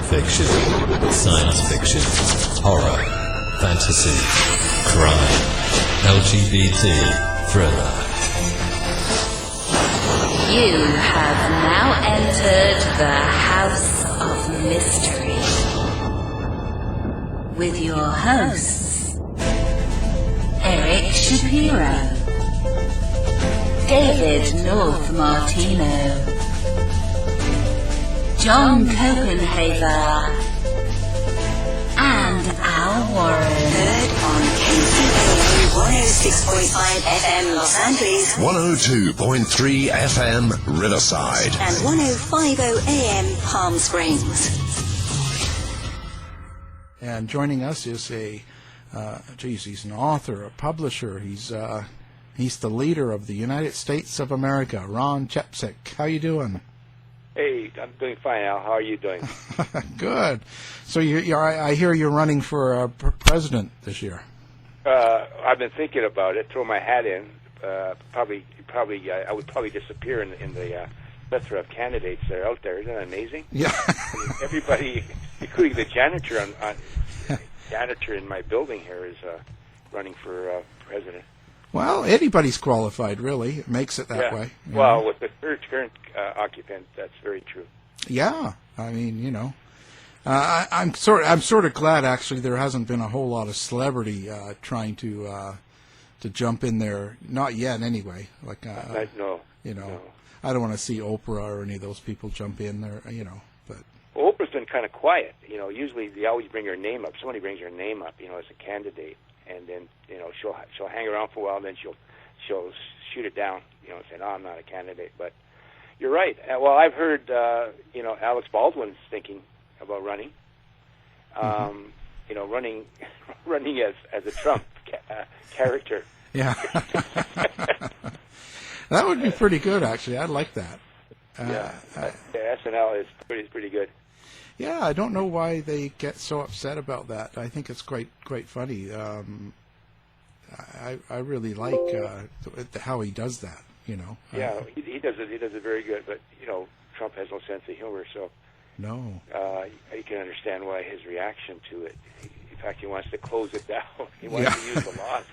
fiction, science fiction, horror, fantasy, crime, LGBT, thriller. You have now entered the House of Mystery with your hosts, Eric Shapiro, David North Martino, John Copenhaver, and Al Warren. Heard on KCAA 106.5 FM Los Angeles, 102.3 FM Riverside, and 105.0 AM Palm Springs. And joining us is he's an author, a publisher. He's the leader of the United States of America, Ron Chepesiuk. How you doing? Hey, I'm doing fine, Al. How are you doing? Good. So I hear you're running for president this year. I've been thinking about it. Throw my hat in. I would probably disappear in the plethora of candidates that are out there. Isn't that amazing? Yeah. I mean, everybody, including the janitor janitor in my building here, is running for president. Well, anybody's qualified, really. It makes it that way. Well, with the current occupant, that's very true. Yeah, I mean, I'm sort of glad actually there hasn't been a whole lot of celebrity trying to jump in there. Not yet, anyway. Like, no. I don't want to see Oprah or any of those people jump in there. But Oprah's been kind of quiet. Usually they always bring her name up. Somebody brings her name up, as a candidate. And then she'll hang around for a while, and then she'll shoot it down, and say, "No, I'm not a candidate." But you're right. Well, I've heard Alex Baldwin's thinking about running. Running as a Trump character. Yeah, that would be pretty good, actually. I'd like that. SNL is pretty good. Yeah, I don't know why they get so upset about that. I think it's quite funny. I really like how he does that. Yeah, he does it. He does it very good. But Trump has no sense of humor, so no. You can understand why his reaction to it. In fact, he wants to close it down. He wants to use the laws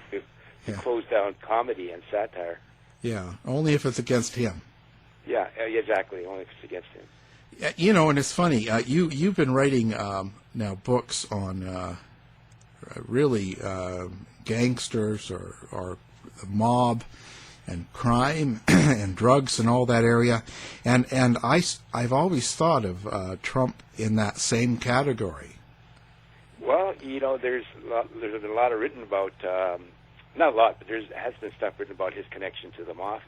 to close down comedy and satire. Yeah, only if it's against him. Yeah, exactly. Only if it's against him. And it's funny. You've been writing now books on really gangsters or the mob and crime and drugs and all that area, and I've always thought of Trump in that same category. Well, there's been a lot of written about not a lot, but has been stuff written about his connection to the mob.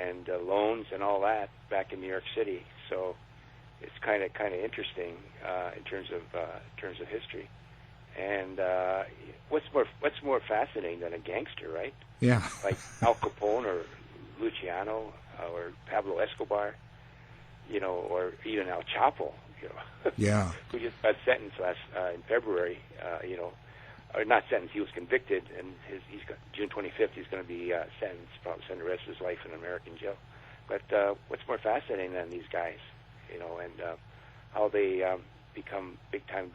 And loans and all that back in New York City. So it's kind of interesting in terms of history. And what's more fascinating than a gangster, right? Yeah. Like Al Capone or Luciano or Pablo Escobar, or even El Chapo, Yeah. who just got sentenced in February, or not sentenced, he was convicted, and he's got June 25th, he's going to be sentenced, probably spend the rest of his life in American jail. But what's more fascinating than these guys, and how they become big-time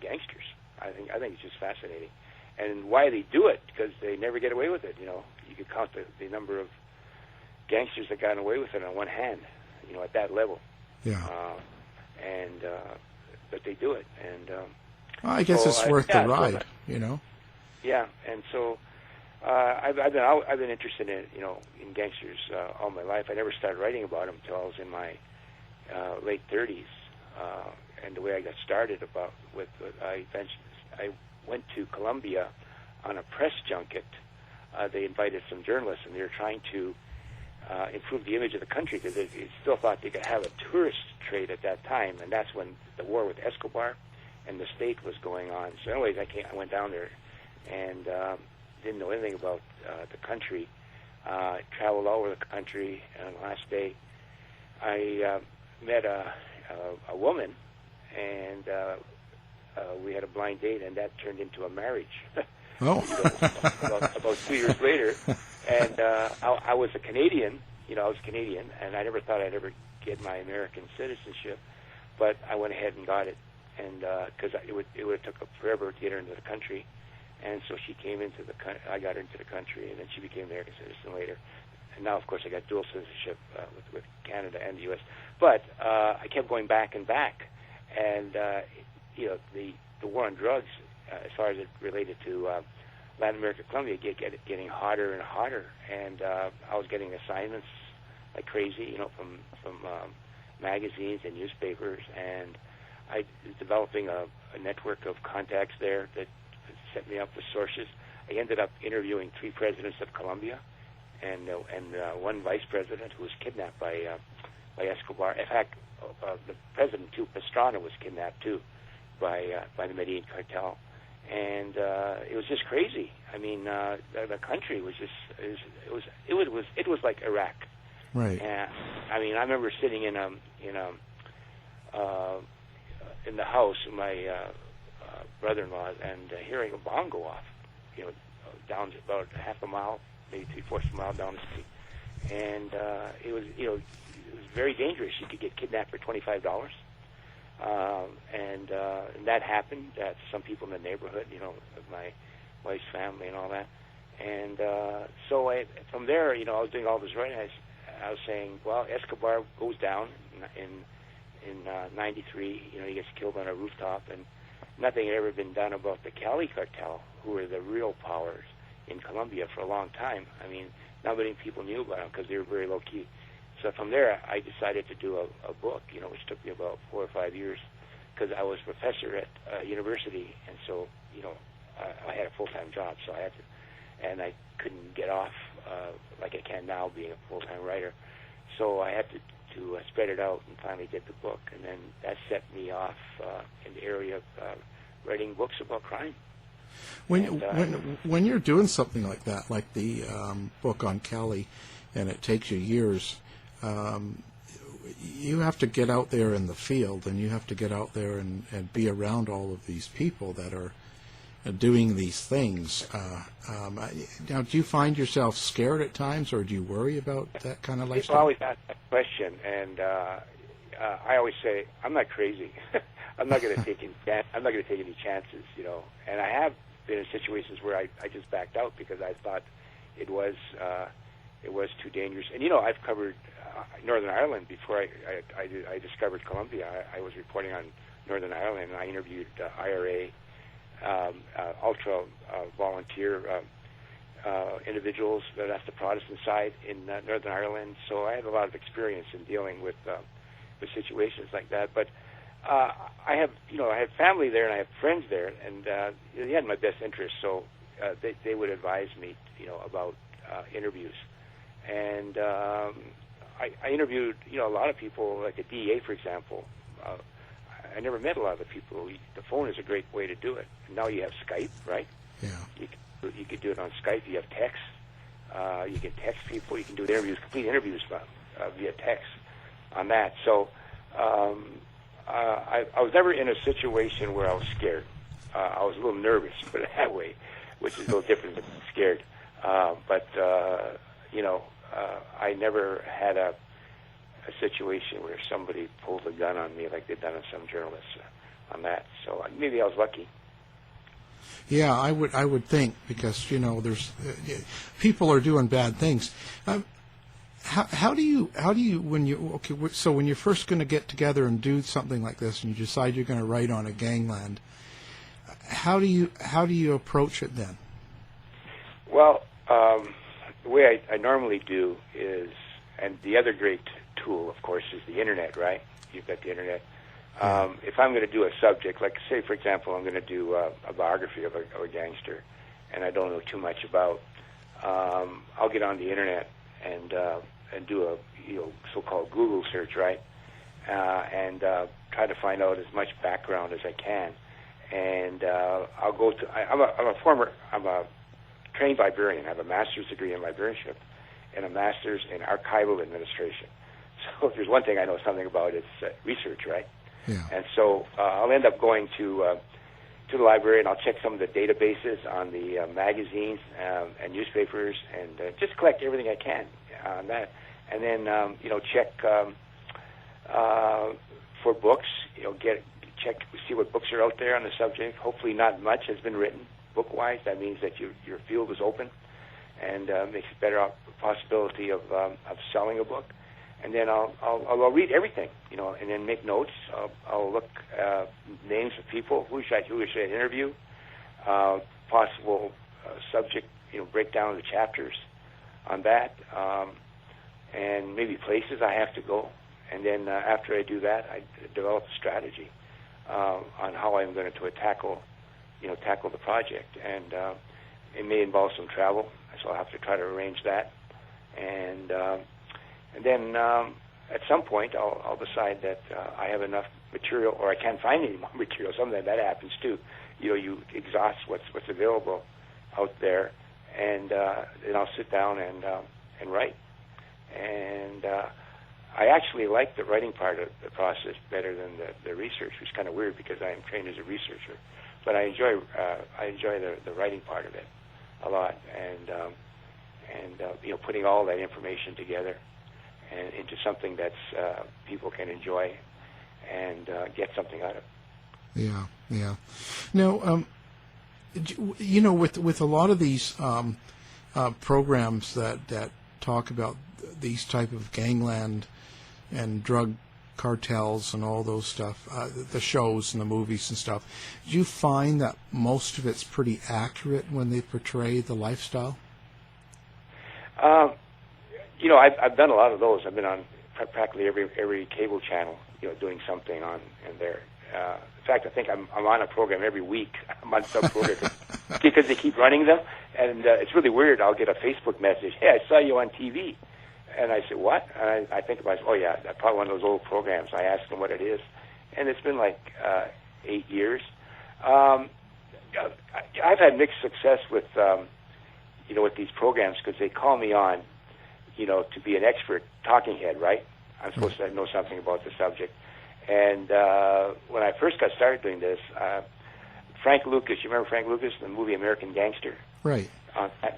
gangsters? I think it's just fascinating. And why they do it, because they never get away with it, You could count the number of gangsters that got away with it on one hand, at that level. Yeah. But they do it, and... I guess it's worth the ride, Yeah, and so I've been interested in gangsters all my life. I never started writing about them until I was in my late 30s, and the way I got started I went to Colombia on a press junket. They invited some journalists, and they were trying to improve the image of the country because they still thought they could have a tourist trade at that time, and that's when the war with Escobar and the state was going on. So anyways, I went down there and didn't know anything about the country. Traveled all over the country, and on the last day, I met a woman, and we had a blind date, and that turned into a marriage. Oh. about 2 years later. And I was a Canadian, I was Canadian, and I never thought I'd ever get my American citizenship, but I went ahead and got it, and because it would have took forever to get her into the country, and so she came into the I got her into the country, and then she became an American citizen later. And now, of course, I got dual citizenship with Canada and the U.S. But I kept going back and back, and the war on drugs, as far as it related to Latin America, Colombia, getting hotter and hotter, and I was getting assignments like crazy, from magazines and newspapers, and I was developing a network of contacts there that set me up with sources. I ended up interviewing 3 presidents of Colombia, and one vice president who was kidnapped by Escobar. In fact, the president too, Pastrana, was kidnapped too by the Medellin Cartel, and it was just crazy. I mean, the country was just it was like Iraq. Right. And I mean, I remember sitting in the house with my brother-in-law and hearing a bomb go off, down about half a mile, maybe 3/4 of a mile down the street, and it was very dangerous. You could get kidnapped for $25, and that happened to some people in the neighborhood, of my wife's family and all that. And so from there, I was doing all this writing. I was saying, well, Escobar goes down in '93. He gets killed on a rooftop, and nothing had ever been done about the Cali cartel, who were the real powers in Colombia for a long time. I mean, not many people knew about them because they were very low key. So from there, I decided to do a book, which took me about 4 or 5 years, because I was a professor at university, and so I had a full-time job, so I had to, and I couldn't get off like I can now, being a full-time writer. So I had to spread it out, and finally did the book, and then that set me off in the area of writing books about crime. When you're doing something like that, like the book on Cali, and it takes you years, you have to get out there in the field, and you have to get out there and be around all of these people that are doing these things. Now, do you find yourself scared at times, or do you worry about that kind of lifestyle? People always ask that question, and I always say, I'm not crazy. I'm not going to take any chances, And I have been in situations where I just backed out because I thought it was too dangerous. And I've covered Northern Ireland before I discovered Colombia. I was reporting on Northern Ireland, and I interviewed IRA, ultra volunteer individuals. That's the Protestant side in Northern Ireland. So I have a lot of experience in dealing with situations like that. But I have family there, and I have friends there, and they had my best interest. So they would advise me, about interviews. And I interviewed, a lot of people, like the DEA, for example. I never met a lot of the people. The phone is a great way to do it. And now you have Skype, right? Yeah. You can do it on Skype. You have text. You can text people. You can do complete interviews via text on that. So I was never in a situation where I was scared. I was a little nervous, put it that way, which is a little different than scared. But I never had a situation where somebody pulled a gun on me like they've done on some journalists on that. So maybe I was lucky. Yeah, I would think, because there's people are doing bad things. How do you when you're first going to get together and do something like this, and you decide you're going to write on a gangland, how do you approach it then? Well, the way I normally do is, and the other great tool, of course, is the internet, right? You've got the internet. If I'm going to do a subject, like say, for example, I'm going to do a biography of a gangster, and I don't know too much about, I'll get on the internet and do a so-called Google search, right? And try to find out as much background as I can. And I'll go to. I'm a trained librarian. I have a master's degree in librarianship and a master's in archival administration. So if there's one thing I know something about, it's research, right? Yeah. And so I'll end up going to the library, and I'll check some of the databases on the magazines and newspapers, and just collect everything I can on that. And then check for books. See what books are out there on the subject. Hopefully, not much has been written book-wise. That means that your field is open, and makes it better possibility of selling a book. And then I'll read everything, and then make notes. I'll look names of people who should I interview, possible subject, breakdown of the chapters on that, and maybe places I have to go. And then after I do that, I develop a strategy on how I'm going to tackle the project. And it may involve some travel, so I'll have to try to arrange that. And then at some point, I'll decide that I have enough material, or I can't find any more material. Sometimes that happens too. You exhaust what's available out there, and then I'll sit down and write. And I actually like the writing part of the process better than the research, which is kind of weird because I am trained as a researcher. But I enjoy the writing part of it a lot, and putting all that information together and into something that's people can enjoy and get something out of. Yeah. Now, with a lot of these programs that talk about these type of gangland and drug cartels and all those stuff, the shows and the movies and stuff, do you find that most of it's pretty accurate when they portray the lifestyle? I've done a lot of those. I've been on practically every cable channel, doing something on in there. In fact, I think I'm on a program every week. I'm on some program because they keep running them, and it's really weird. I'll get a Facebook message, "Hey, I saw you on TV," and I say, "What?" And I think about, "Oh yeah, that's probably one of those old programs." I ask them what it is, and it's been like 8 years. I've had mixed success with with these programs because they call me on, to be an expert talking head, right? I'm supposed to know something about the subject. And when I first got started doing this, Frank Lucas, you remember Frank Lucas, the movie American Gangster? Right.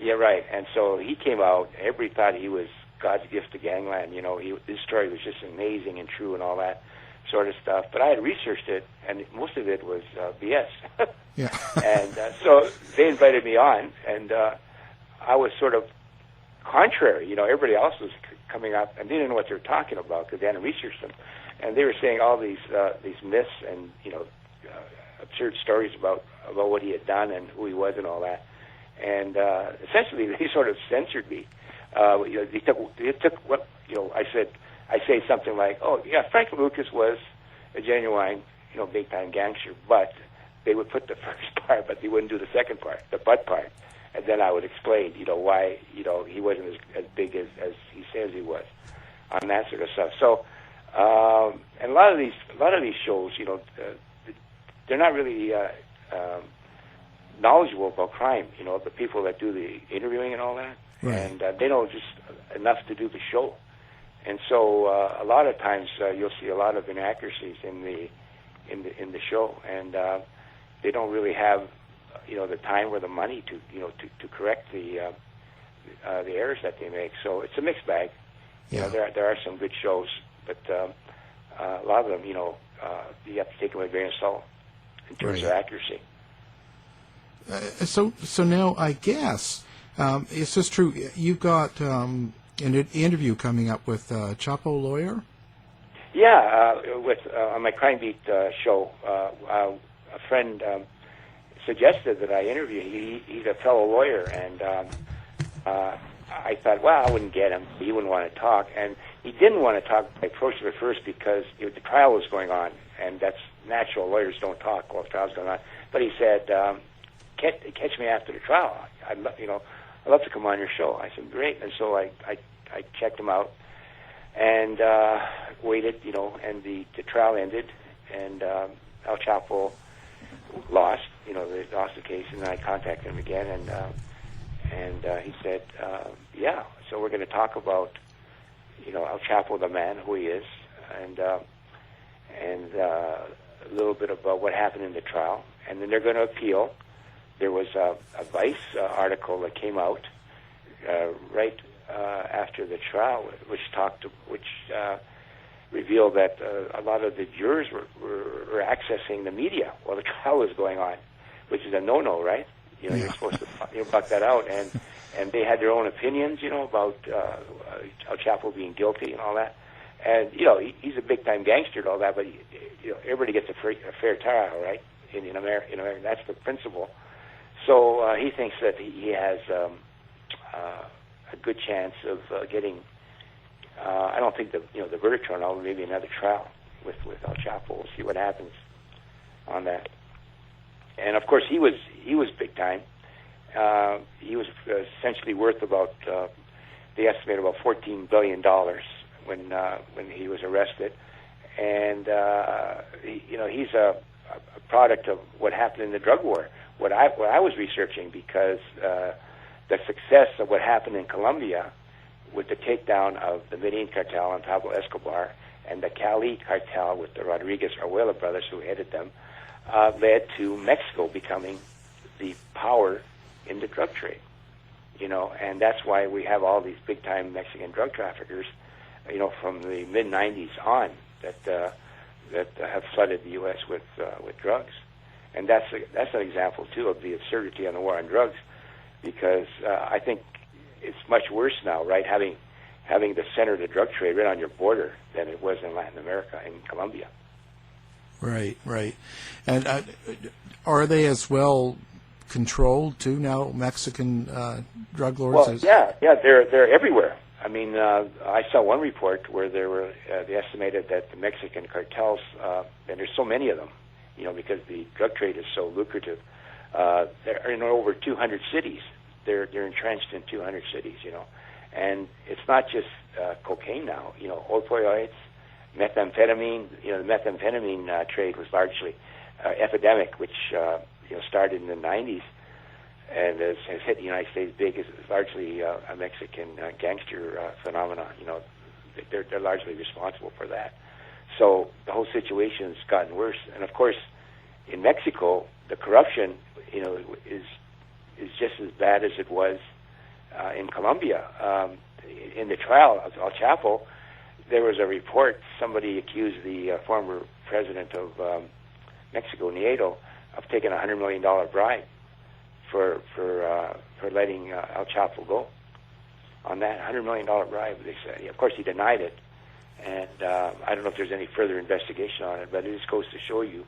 Yeah, right. And so he came out, everybody thought he was God's gift to gangland. His story was just amazing and true and all that sort of stuff. But I had researched it, and most of it was BS. Yeah. And so they invited me on, and I was sort of contrary. Everybody else was coming up, and they didn't know what they were talking about because they hadn't researched them. And they were saying all these myths and absurd stories about what he had done and who he was and all that. And essentially, they sort of censored me. They took what I said. I say something like, "Oh yeah, Frank Lucas was a genuine big time gangster," but they would put the first part, but they wouldn't do the second part, the but part. And then I would explain, why he wasn't as big as he says he was, on that sort of stuff. So. And a lot of these shows, they're not really knowledgeable about crime. The people that do the interviewing and all that, right. And they know just enough to do the show. And so a lot of times you'll see a lot of inaccuracies in the show, and they don't really have the time or the money to correct the errors that they make. So it's a mixed bag. Yeah. There are some good shows. But a lot of them, you have to take them with a grain of salt in terms of accuracy. So now, I guess, is this true? You've got an interview coming up with Chapo Lawyer? Yeah, on my Crime Beat show, a friend suggested that I interview. He's a fellow lawyer, and I thought, well, I wouldn't get him. He wouldn't want to talk. And he didn't want to talk. I approached him at first because the trial was going on, and that's natural. Lawyers don't talk while the trial's going on. But he said, catch me after the trial. I'd love to come on your show. I said, great. And so I checked him out and waited, and the trial ended, and El Chapo lost. They lost the case, and then I contacted him again, and he said, yeah, so we're going to talk about, El Chapo, the man, who he is, and a little bit about what happened in the trial. And then they're going to appeal. There was a Vice article that came out right after the trial, which revealed that a lot of the jurors were accessing the media while the trial was going on, which is a no-no, right? You know, you're supposed to buck that out, and they had their own opinions, you know, about El Chapo being guilty and all that. And you know, he's a big-time gangster and all that, but you know, everybody gets a fair trial, right? In America, that's the principle. So he thinks that he has a good chance of getting. I don't think the verdict turned out. Maybe another trial with El Chapo. We'll see what happens on that. And of course, he was big time. He was essentially worth about they estimate about $14 billion when he was arrested. And he's a product of what happened in the drug war. What I was researching, because the success of what happened in Colombia with the takedown of the Medellin Cartel and Pablo Escobar, and the Cali Cartel with the Rodriguez Arguello brothers who headed them, led to Mexico becoming the power in the drug trade. You know, and that's why we have all these big-time Mexican drug traffickers, you know, from the mid-'90s on that have flooded the U.S. with drugs. And that's an example too of the absurdity on the war on drugs, because I think it's much worse now, right? Having the center of the drug trade right on your border than it was in Latin America, in Colombia. Right. And are they as well controlled too now, Mexican drug lords? Well, yeah, they're everywhere. I mean, I saw one report where they estimated that the Mexican cartels, and there's so many of them, you know, because the drug trade is so lucrative. They're in over 200 cities. They're entrenched in 200 cities, you know, and it's not just cocaine now. You know, opioids, methamphetamine. You know, the methamphetamine trade was largely epidemic, which started in the 90s and has hit the United States big. Is largely a Mexican gangster phenomenon. You know, they're largely responsible for that. So the whole situation's gotten worse, and of course, in Mexico, the corruption, you know, is just as bad as it was in Colombia. In the trial of El Chapo, there was a report. Somebody accused the former president of Mexico, Nieto, of taking a $100 million bribe for letting El Chapo go. On that $100 million bribe, they said. Of course, he denied it, and I don't know if there's any further investigation on it, but it just goes to show you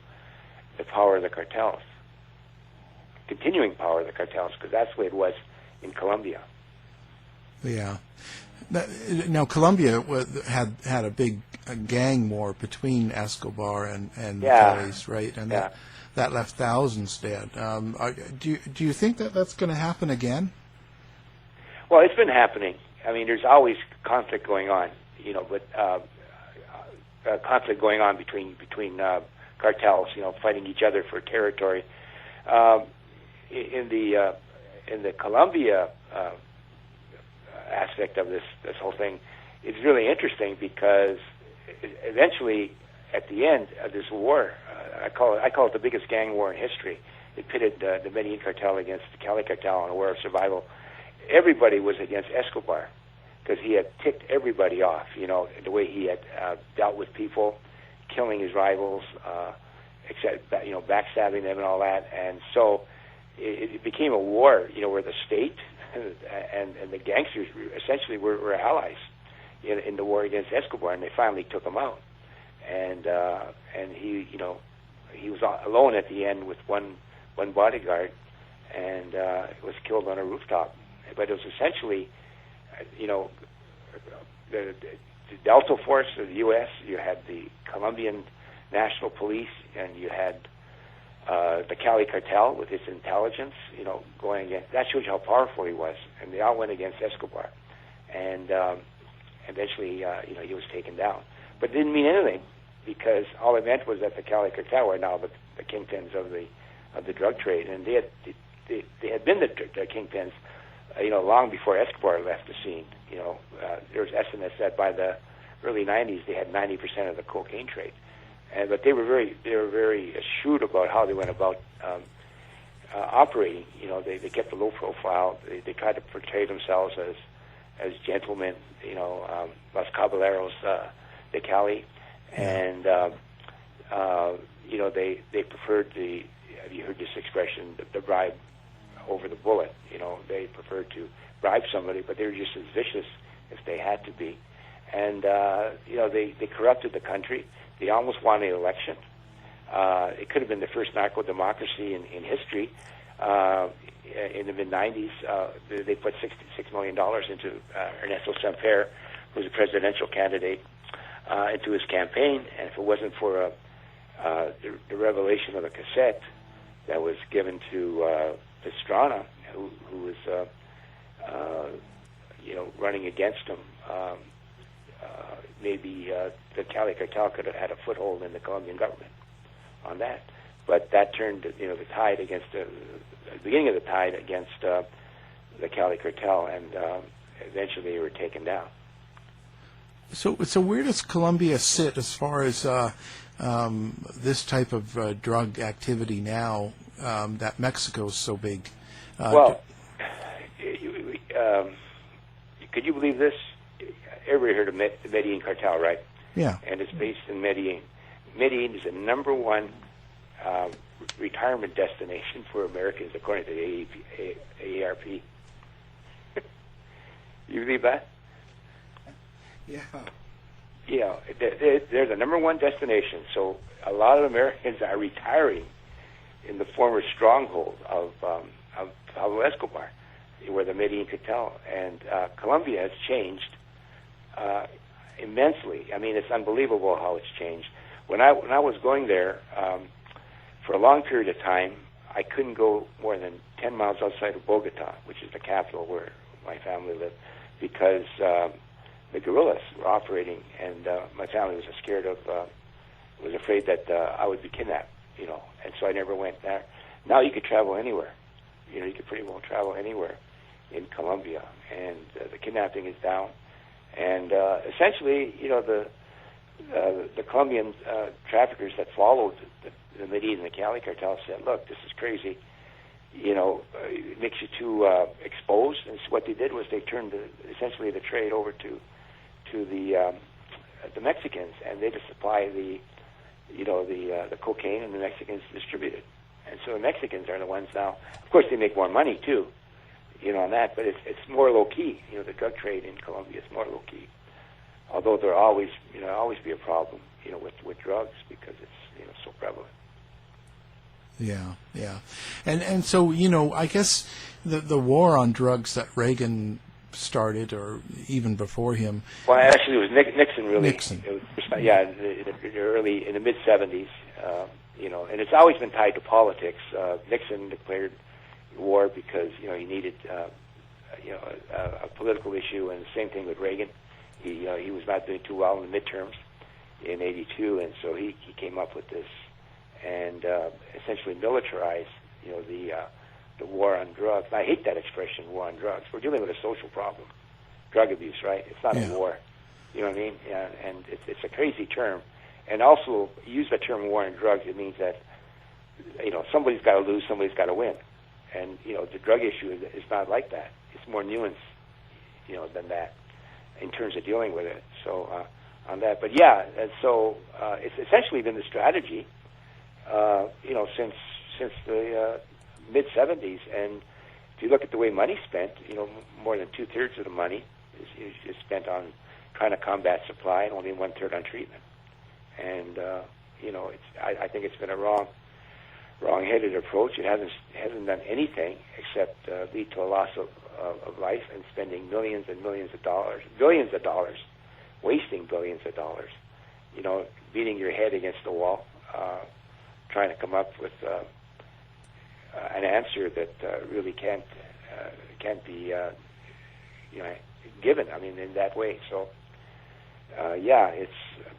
the power of the cartels, continuing power of the cartels, because that's the way it was in Colombia. Yeah. Now, Colombia had a big gang war between Escobar and Chavez, right? And that left thousands dead. Do you think that's going to happen again? Well, it's been happening. I mean, there's always conflict going on, you know, but conflict going on between cartels, you know, fighting each other for territory. In the Colombia aspect of this whole thing, it's really interesting because eventually, at the end of this war, I call it the biggest gang war in history. It pitted the Medellin Cartel against the Cali Cartel in a war of survival. Everybody was against Escobar because he had ticked everybody off. You know, the way he had dealt with people, killing his rivals, backstabbing them and all that, and so it became a war. You know, where the state and the gangsters essentially were allies in the war against Escobar, and they finally took him out. And he was alone at the end with one bodyguard, and was killed on a rooftop. But it was essentially, the Delta Force of the U.S., you had the Colombian National Police, and you had the Cali Cartel with its intelligence, going against. That shows you how powerful he was, and they all went against Escobar, and eventually, he was taken down. But it didn't mean anything, because all it meant was that the Cali Cartel were now the kingpins of the drug trade, and they had been the kingpins, long before Escobar left the scene. There's estimates that by the early 90s they had 90% of the cocaine trade, but they were very shrewd about how they went about operating. They kept a low profile. They tried to portray themselves as gentlemen, los caballeros the Cali, and they preferred the. Have you heard this expression? The bribe over the bullet. They preferred to bribe somebody, but they were just as vicious if they had to be. And they corrupted the country. They almost won the election. It could have been the first narco-democracy in history. In the mid-'90s, they put $66 million into Ernesto Samper, who was a presidential candidate, into his campaign. And if it wasn't for the revelation of a cassette that was given to Pastrana, who was running against him, maybe the Cali Cartel could have had a foothold in the Colombian government on that. But that turned, the tide against the beginning of the tide against the Cali Cartel, and eventually they were taken down. So where does Colombia sit as far as this type of drug activity now that Mexico is so big? Could you believe this? Everybody heard of the Medellin Cartel, right? Yeah. And it's based in Medellin. Medellin is the number one retirement destination for Americans, according to the AARP. You believe that? Yeah. Yeah, they're the number one destination. So a lot of Americans are retiring in the former stronghold of Pablo Escobar, where the Medellin Cartel. And Colombia has changed immensely. I mean, it's unbelievable how it's changed. When I was going there, for a long period of time, I couldn't go more than 10 miles outside of Bogota, which is the capital where my family lived, because the guerrillas were operating, and my family was scared of, was afraid that I would be kidnapped, and so I never went there. Now you could travel anywhere. You could pretty well travel anywhere in Colombia, and the kidnapping is down. And essentially, the Colombian traffickers that followed the Medellin and the Cali Cartel said, look, this is crazy. It makes you too exposed. And so what they did was they turned essentially the trade over to the Mexicans, and they just supply the cocaine, and the Mexicans distribute it. And so the Mexicans are the ones now. Of course, they make more money too, on that. But it's more low key. The drug trade in Colombia is more low key. Although there always be a problem, with drugs because it's so prevalent. Yeah. And so, I guess the war on drugs that Reagan started, or even before him. Well, actually, it was Nixon, really. Nixon. It was, in the mid-'70s, and it's always been tied to politics. Nixon declared war because, he needed, a political issue, and the same thing with Reagan. He was not doing too well in the midterms in '82, and so he came up with this and essentially militarized, the war on drugs. And I hate that expression, war on drugs. We're dealing with a social problem, drug abuse, right? It's not a war. You know what I mean? Yeah, and it's a crazy term. And also, use the term war on drugs, it means that, somebody's got to lose, somebody's got to win. And, the drug issue is not like that. It's more nuanced, than that in terms of dealing with it. So, on that. But, yeah, and so it's essentially been the strategy, since the mid-'70s. And if you look at the way money's spent, more than 2/3 of the money is spent on trying to combat supply and only 1/3 on treatment. And I think it's been a wrong-headed approach. It hasn't done anything except lead to a loss of life and spending millions and millions of dollars, billions of dollars, wasting billions of dollars. Beating your head against the wall, trying to come up with an answer that really can't be given. I mean, in that way. So.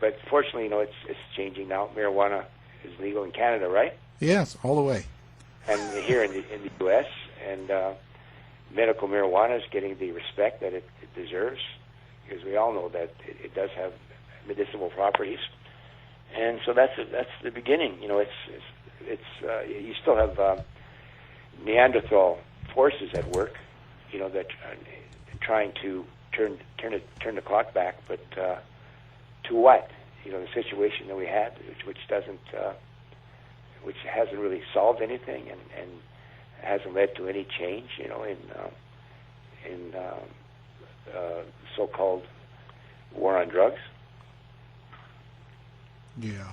But fortunately, it's changing now. Marijuana is legal in Canada, right? Yes, all the way. And here in the U.S., and medical marijuana is getting the respect that it deserves, because we all know that it does have medicinal properties. And so that's the beginning. You still have Neanderthal forces at work, that trying to turn the clock back, but to what? The situation that we had, which doesn't, which hasn't really solved anything, and hasn't led to any change, in so-called war on drugs. Yeah,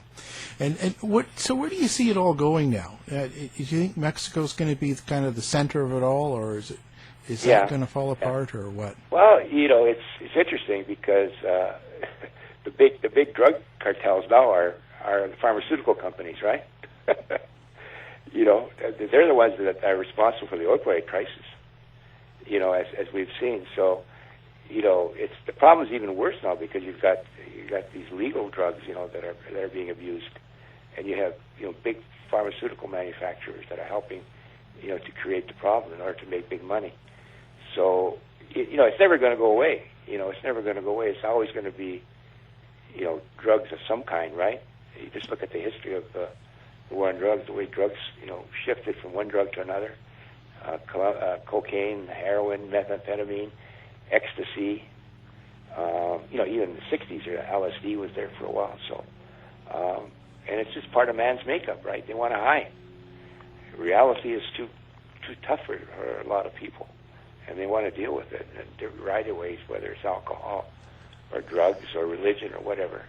and what? So where do you see it all going now? Do you think Mexico's going to be kind of the center of it all, or is that going to fall apart, or what? Well, it's interesting because the big drug cartels now are the pharmaceutical companies, right? They're the ones that are responsible for the opioid crisis. As we've seen. So, it's the problem is even worse now because you've got these legal drugs, that are being abused, and you have big pharmaceutical manufacturers that are helping, to create the problem in order to make big money. So, it's never going to go away. It's never going to go away. It's always going to be, drugs of some kind, right? You just look at the history of the war on drugs, the way drugs, shifted from one drug to another. Cocaine, heroin, methamphetamine, ecstasy. Even in the 60s, LSD was there for a while. So, and it's just part of man's makeup, right? They want to hide. Reality is too tough for a lot of people, and they want to deal with it in variety of ways, whether it's alcohol or drugs or religion or whatever.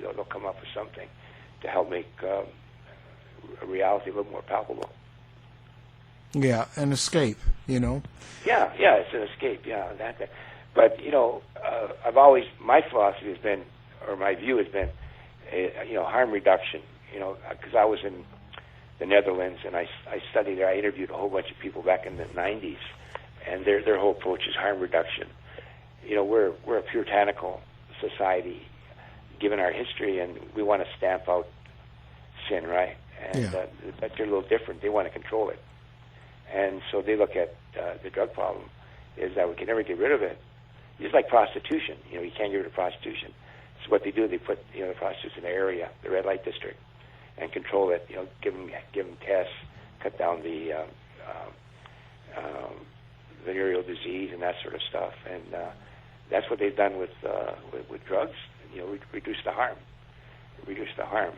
They'll come up with something to help make a reality a little more palpable. Yeah, an escape, Yeah, it's an escape. Yeah, that. But my philosophy has been, or my view has been, harm reduction. Because I was in the Netherlands and I studied there. I interviewed a whole bunch of people back in the '90s, and their whole approach is harm reduction. We're a puritanical society, given our history, and we want to stamp out sin, right? And but they're a little different. They want to control it. And so they look at the drug problem is that we can never get rid of it. It's like prostitution. You can't get rid of prostitution. So what they do, they put the prostitutes in an area, the red light district, and control it. Give them tests, cut down the venereal disease and that sort of stuff. And that's what they've done with drugs. Reduce the harm.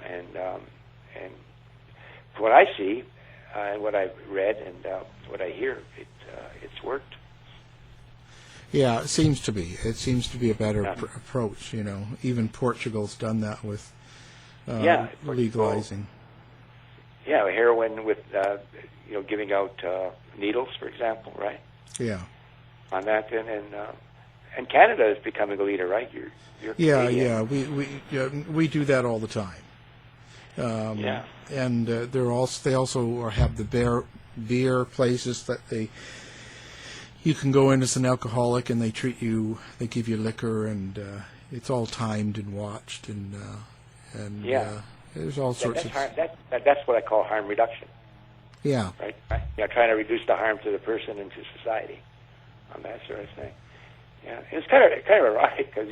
And from what I see. And what I've read and what I hear, it's worked. Yeah, it seems to be. It seems to be a better approach. Even Portugal's done that with legalizing. Yeah, heroin with giving out needles, for example, right? Yeah. On that, and Canada is becoming a leader, right? You're Canadian. We do that all the time. And they also have the beer places that you can go in as an alcoholic and they give you liquor, and it's all timed and watched, and there's all sorts of. That's what I call harm reduction. Yeah. Right. Trying to reduce the harm to the person and to society, on that sort of thing. Yeah, it's kind of ironic because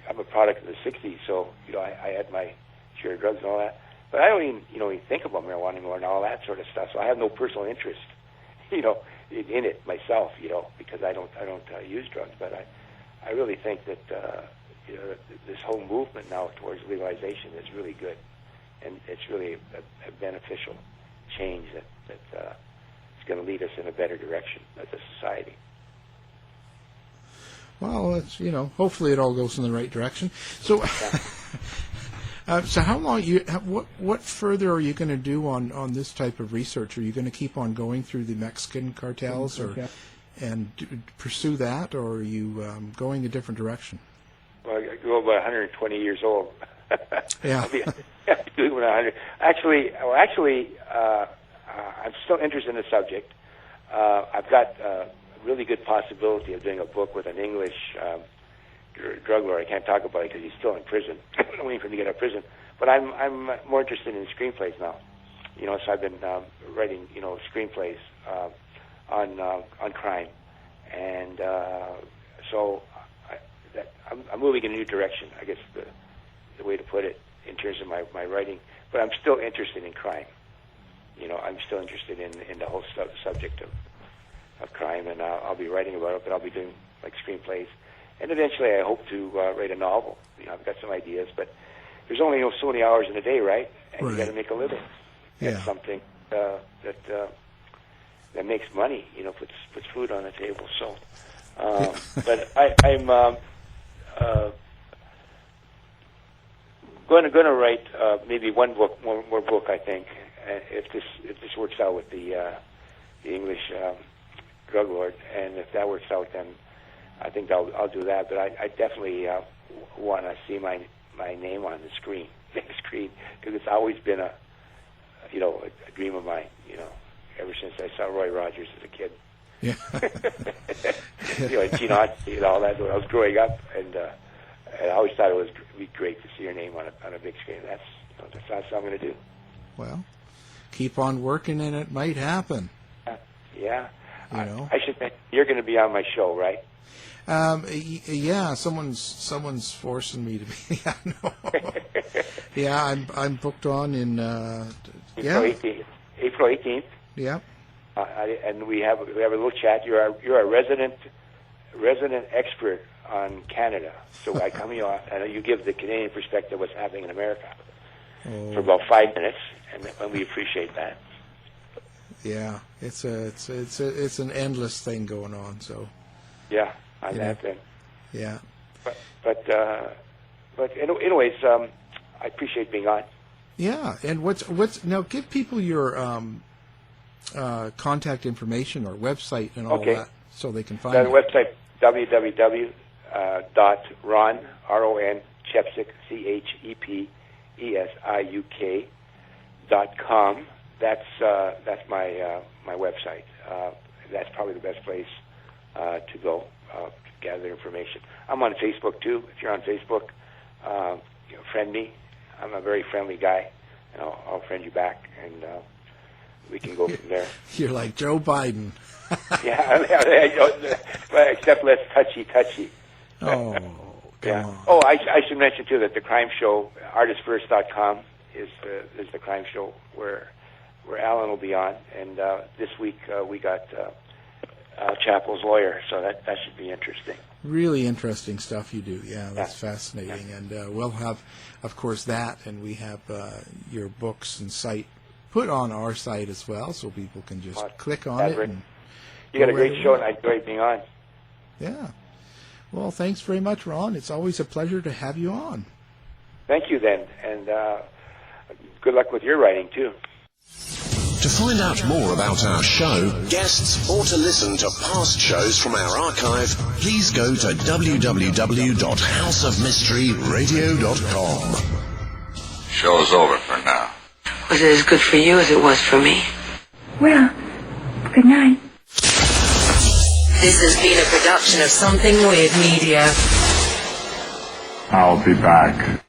I'm a product of the '60s, so I had my share of drugs and all that. But I don't even think about marijuana anymore and all that sort of stuff. So I have no personal interest, in it myself, because I don't use drugs. But I really think that this whole movement now towards legalization is really good, and it's really a beneficial change that is going to lead us in a better direction as a society. Well, it's hopefully it all goes in the right direction. So. So how long what further are you going to do on this type of research? Are you going to keep on going through the Mexican cartels and pursue that, or are you going a different direction? Well, I go about 120 years old. Yeah. I'll be doing 100. Actually, I'm still interested in the subject. I've got a really good possibility of doing a book with an English drug lord. I can't talk about it because he's still in prison. I'm waiting for him to get out of prison. But I'm more interested in screenplays now. So I've been writing screenplays on crime, and so I'm moving in a new direction, I guess the way to put it, in terms of my writing. But I'm still interested in crime. I'm still interested in the whole subject of crime, and I'll be writing about it. But I'll be doing like screenplays. And eventually I hope to write a novel. I've got some ideas, but there's only so many hours in a day, right? And you got to make a living. Yeah. That's something that makes money, puts food on the table. So, but I'm going to write maybe one more book, I think, if this works out with the English drug lord, and if that works out, then I think I'll do that. But I definitely want to see my name on the screen, because it's always been a dream of mine, ever since I saw Roy Rogers as a kid. Yeah. And Gene Autry and all that when I was growing up, and I always thought it would be great to see your name on a big screen. That's what I'm going to do. Well, keep on working, and it might happen. Yeah. I should think you're going to be on my show, right? Yeah, someone's forcing me to be. Yeah, no. Yeah, I'm booked on in April 18th. Yeah. And we have a little chat. You're a resident expert on Canada, so I come here and you give the Canadian perspective of what's happening in America for about 5 minutes, and we appreciate that. Yeah, it's an endless thing going on. So. Yeah, I imagine. Yeah. But anyways, I appreciate being on. Yeah, and what's now? Give people your contact information or website and all that, so they can find the it. website www.ron Chepesiuk ChepesiukCom. That's my my website. That's probably the best place to go to gather information. I'm on Facebook too. If you're on Facebook, friend me. I'm a very friendly guy, and I'll friend you back, and we can go from there. You're like Joe Biden. Yeah, except less touchy. Oh, come on. Oh, I should mention too that the crime show, artistfirst.com, is the crime show where Alan will be on, and this week we got Chappell's lawyer, so that should be interesting. Really interesting stuff you do. Yeah, that's fascinating. Yeah. And we'll have, of course, that, and we have your books and site put on our site as well, so people can just click on it. And you got a great show, and I enjoy being on. Yeah. Well, thanks very much, Ron. It's always a pleasure to have you on. Thank you, then, and good luck with your writing, too. To find out more about our show, guests, or to listen to past shows from our archive, please go to www.houseofmysteryradio.com. Show's over for now. Was it as good for you as it was for me? Well, good night. This has been a production of Something Weird Media. I'll be back.